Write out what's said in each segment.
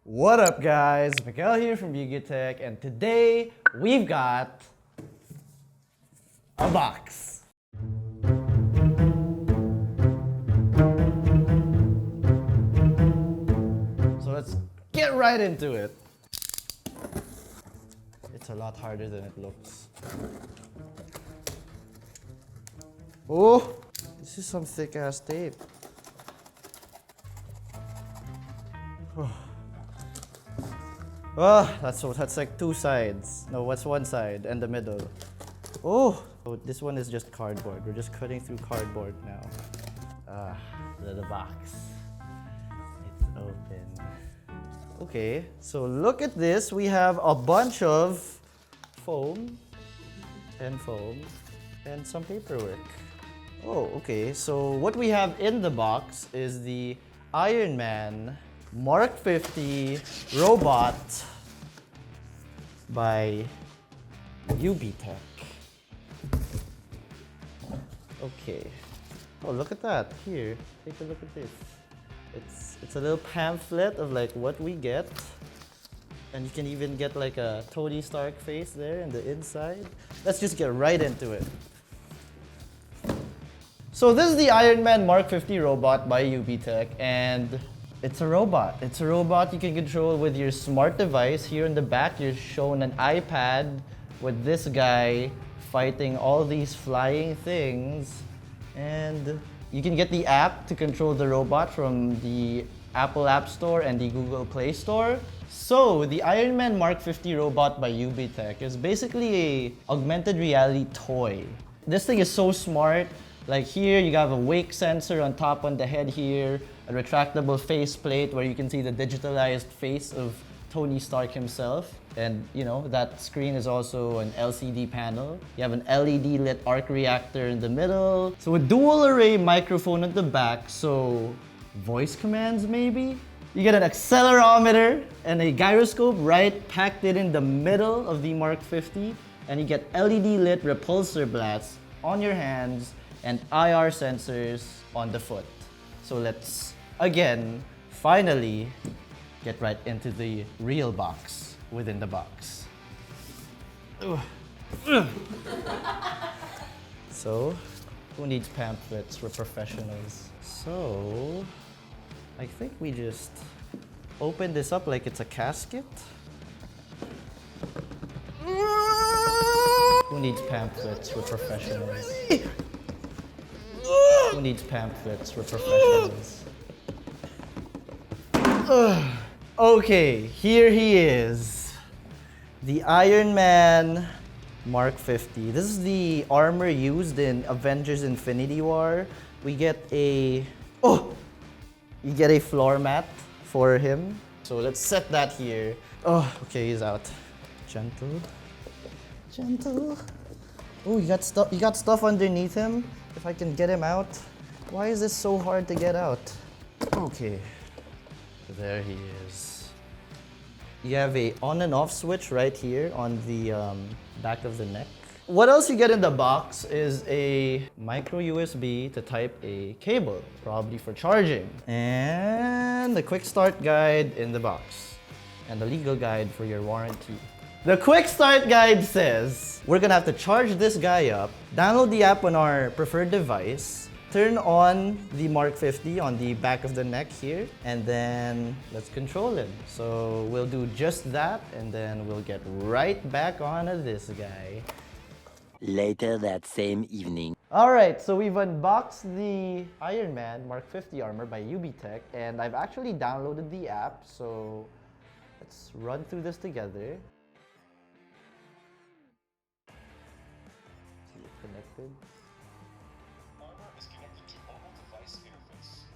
What up guys, Miguel here from YugaTech, and today we've got a box. So let's get right into it. It's a lot harder than it looks. Oh, this is some thick ass tape. Oh, that's like two sides. No, what's one side and the middle? Oh, this one is just cardboard. We're just cutting through cardboard now. The box. It's open. Okay, so look at this. We have a bunch of foam and some paperwork. Oh, okay. So what we have in the box is the Iron Man Mark 50 robot by UBTech. Okay. Oh, look at that. Here, take a look at this. It's a little pamphlet of like what we get. And you can even get like a Tony Stark face there in the inside. Let's just get right into it. So this is the Iron Man Mark 50 robot by UBTech, and it's a robot. It's a robot you can control with your smart device. Here in the back, you're shown an iPad with this guy fighting all these flying things. And you can get the app to control the robot from the Apple App Store and the Google Play Store. So the Iron Man Mark 50 robot by UBTech is basically a augmented reality toy. This thing is so smart. Like here, you have a wake sensor on top on the head here, a retractable face plate where you can see the digitalized face of Tony Stark himself. And you know, that screen is also an LCD panel. You have an LED lit arc reactor in the middle. So a dual array microphone at the back, so voice commands maybe? You get an accelerometer and a gyroscope right packed in the middle of the Mark 50. And you get LED lit repulsor blasts on your hands and IR sensors on the foot. So let's, again, finally get right into the real box within the box. So, who needs pamphlets? We're professionals. So, I think we just open this up like it's a casket. Who needs pamphlets? We're professionals. Who needs pamphlets? We're professionals. Okay, here he is. The Iron Man Mark 50. This is the armor used in Avengers Infinity War. We get a... Oh! You get a floor mat for him. So let's set that here. Oh, okay, he's out. Gentle. Gentle. Oh, you got stuff underneath him? If I can get him out. Why is this so hard to get out? Okay. There he is. You have a on and off switch right here on the back of the neck. What else you get in the box is a micro USB to type a cable, probably for charging. And the quick start guide in the box. And the legal guide for your warranty. The quick start guide says, we're gonna have to charge this guy up, download the app on our preferred device, turn on the Mark 50 on the back of the neck here, and then let's control him. So we'll do just that, and then we'll get right back onto this guy. Later that same evening. Alright, so we've unboxed the Iron Man Mark 50 armor by UBTech, and I've actually downloaded the app, so let's run through this together. Connected. Armor is connected to mobile device interface.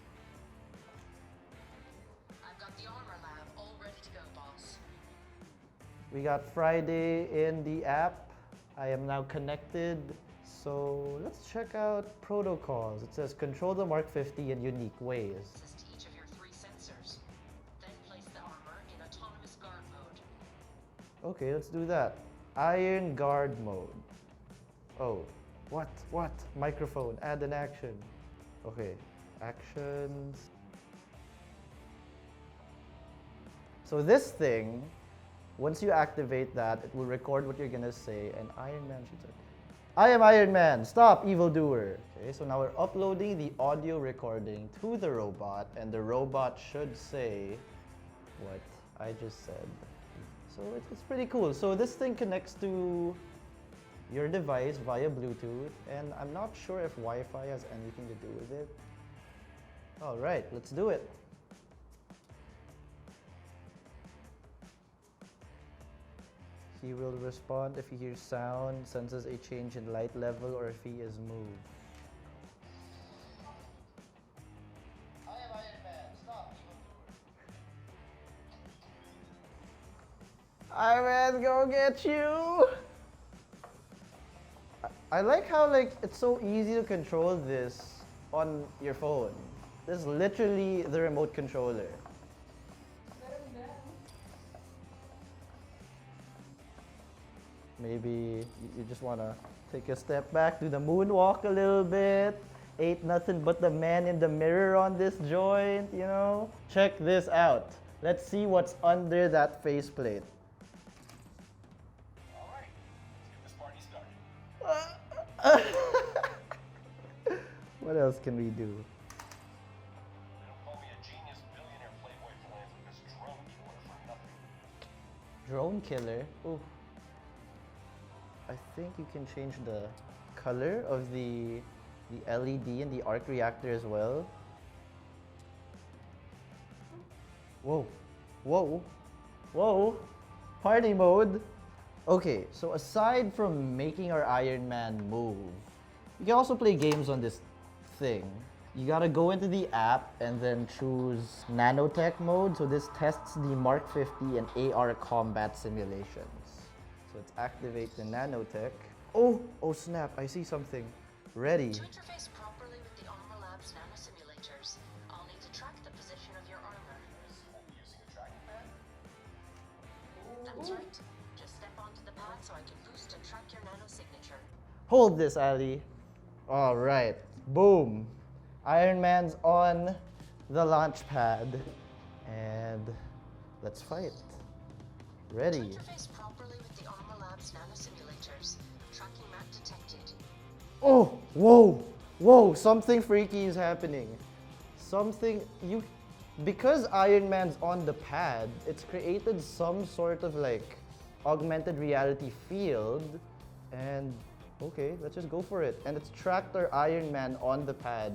I've got the armor lab all ready to go, boss. We got Friday in the app. I am now connected. So let's check out protocols. It says control the Mark 50 in unique ways. Access to each of your 3 sensors. Then place the armor in autonomous guard mode. Okay, let's do that. Iron guard mode. Oh, what? Microphone, add an action. Okay, actions. So this thing, once you activate that, it will record what you're gonna say, and Iron Man shoots it. I am Iron Man, stop evildoer. Okay, so now we're uploading the audio recording to the robot, and the robot should say what I just said. So it's pretty cool. So this thing connects to your device via Bluetooth, and I'm not sure if Wi-Fi has anything to do with it. All right, let's do it. He will respond if he hears sound, senses a change in light level, or if he is moved. I am Iron Man, stop evildoer. Iron Man, go get you! I like how it's so easy to control this on your phone. This is literally the remote controller. Maybe you just want to take a step back, do the moonwalk a little bit. Ain't nothing but the man in the mirror on this joint, you know? Check this out. Let's see what's under that faceplate. All right, let's get this party started. What else can we do? They don't call me a genius, billionaire, playboy, philanthropist, drone killer for nothing. Drone killer? Ooh. I think you can change the color of the LED and the arc reactor as well. Whoa. Whoa. Whoa. Party mode. Okay, so aside from making our Iron Man move, you can also play games on this thing. You gotta go into the app and then choose nanotech mode. So this tests the Mark 50 and AR combat simulations. So let's activate the nanotech. Oh snap, I see something. Ready. To interface properly with the Armor Labs nanosimulators, I'll need to track the position of your armor. Using a tracking pad? That's right. Just step onto the pad so I can boost and track your nanosignature. Hold this, Ali. All right, boom. Iron Man's on the launch pad. And let's fight. To Ready. interface properly with the Armor Labs nanosimulators, tracking map detected. Oh, whoa, something freaky is happening. Because Iron Man's on the pad, it's created some sort of augmented reality field. And okay, let's just go for it. And it's tracked our Iron Man on the pad,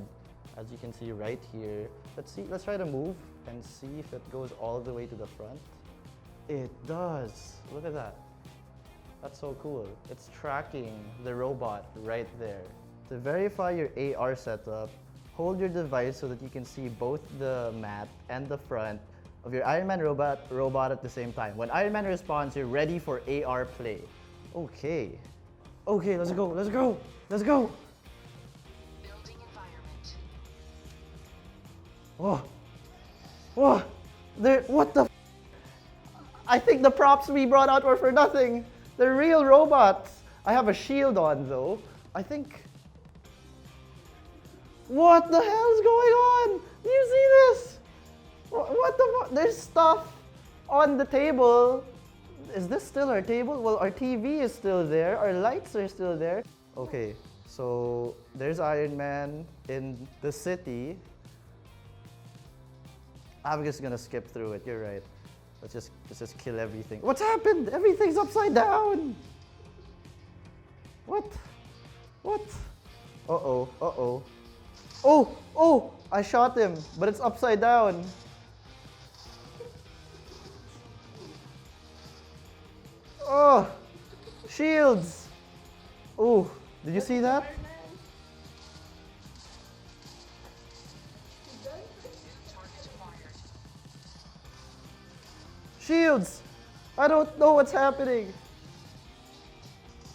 as you can see right here. Let's try to move and see if it goes all the way to the front. It does. Look at that. That's so cool. It's tracking the robot right there. To verify your AR setup, hold your device so that you can see both the map and the front of your Iron Man robot at the same time. When Iron Man responds, you're ready for AR play. Okay, let's go. Building environment. What the I think the props we brought out were for nothing. They're real robots. I have a shield on though. I think... What the hell is going on? Do you see this? What the fuck? There's stuff on the table. Is this still our table? Well, our TV is still there. Our lights are still there. Okay, so there's Iron Man in the city. I'm just gonna skip through it. You're right. Let's just kill everything. What's happened? Everything's upside down. What? Uh-oh. Oh, I shot him, but it's upside down. Oh, shields. Oh, did you see that? Shields! I don't know what's happening.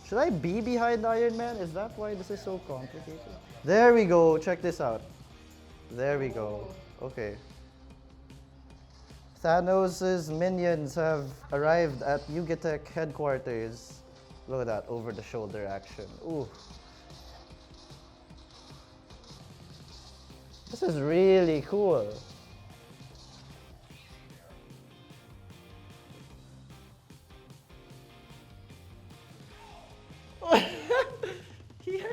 Should I be behind Iron Man? Is that why this is so complicated? There we go. Check this out. There we go. Okay. Thanos' minions have arrived at YugaTech headquarters. Look at that over-the-shoulder action. Ooh. This is really cool.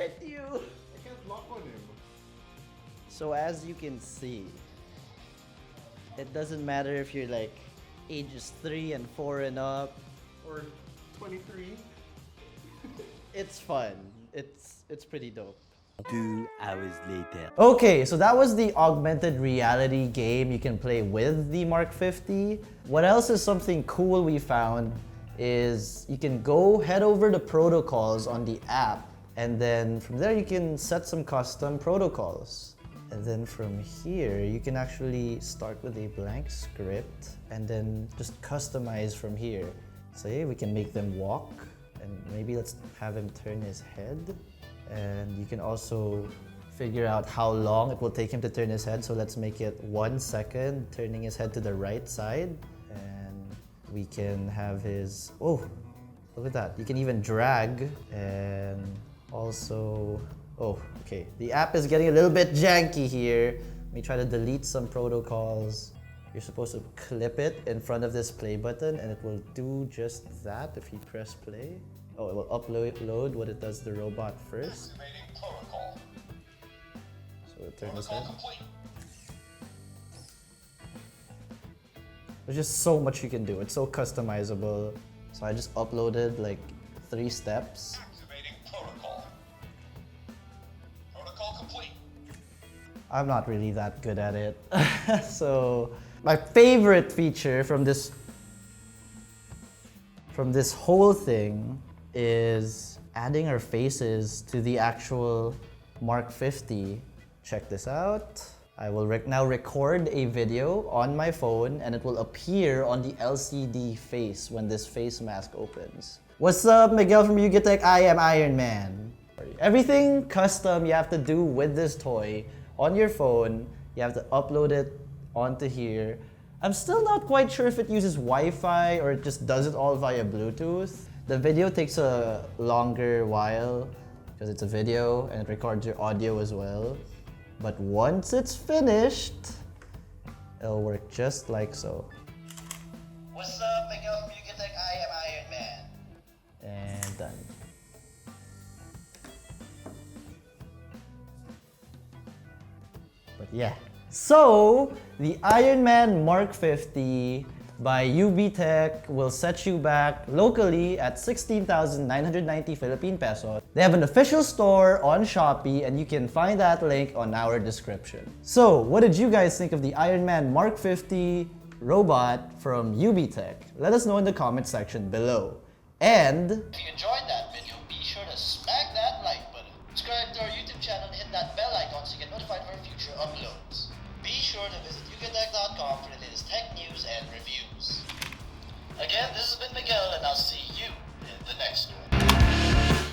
at you! I can't lock on him. So as you can see, it doesn't matter if you're like ages 3 and 4 and up. Or 23. It's fun. It's pretty dope. 2 hours later. Okay, so that was the augmented reality game you can play with the Mark 50. What else is something cool we found is you can head over to protocols on the app, and then from there you can set some custom protocols. And then from here, you can actually start with a blank script and then just customize from here. So yeah, we can make them walk, and maybe let's have him turn his head. And you can also figure out how long it will take him to turn his head. So let's make it 1 second, turning his head to the right side. And we can have his, oh, look at that. You can even drag and also, oh, okay. The app is getting a little bit janky here. Let me try to delete some protocols. You're supposed to clip it in front of this play button and it will do just that if you press play. Oh, it will upload what it does to the robot first. Activating protocol. So it'll turn his head. Protocol complete. There's just so much you can do. It's so customizable. So I just uploaded like 3 steps. Activating protocol. Protocol complete. I'm not really that good at it. So my favorite feature from this whole thing is adding our faces to the actual Mark 50. Check this out. I will now record a video on my phone and it will appear on the LCD face when this face mask opens. What's up, Miguel from YugaTech? I am Iron Man. Everything custom you have to do with this toy on your phone. You have to upload it onto here. I'm still not quite sure if it uses Wi-Fi or it just does it all via Bluetooth. The video takes a longer while because it's a video and it records your audio as well. But once it's finished, it'll work just like so. What's up, Miguel from YugaTech? I am Iron Man. And done. But yeah. So, the Iron Man Mark 50 by UBTech will set you back locally at 16,990 Philippine pesos. They have an official store on Shopee and you can find that link on our description. So, what did you guys think of the Iron Man Mark 50 robot from UBTech? Let us know in the comment section below. And if you enjoyed that video, be sure to smack that like button. Subscribe to our YouTube channel and hit that bell icon so you get notified for future uploads.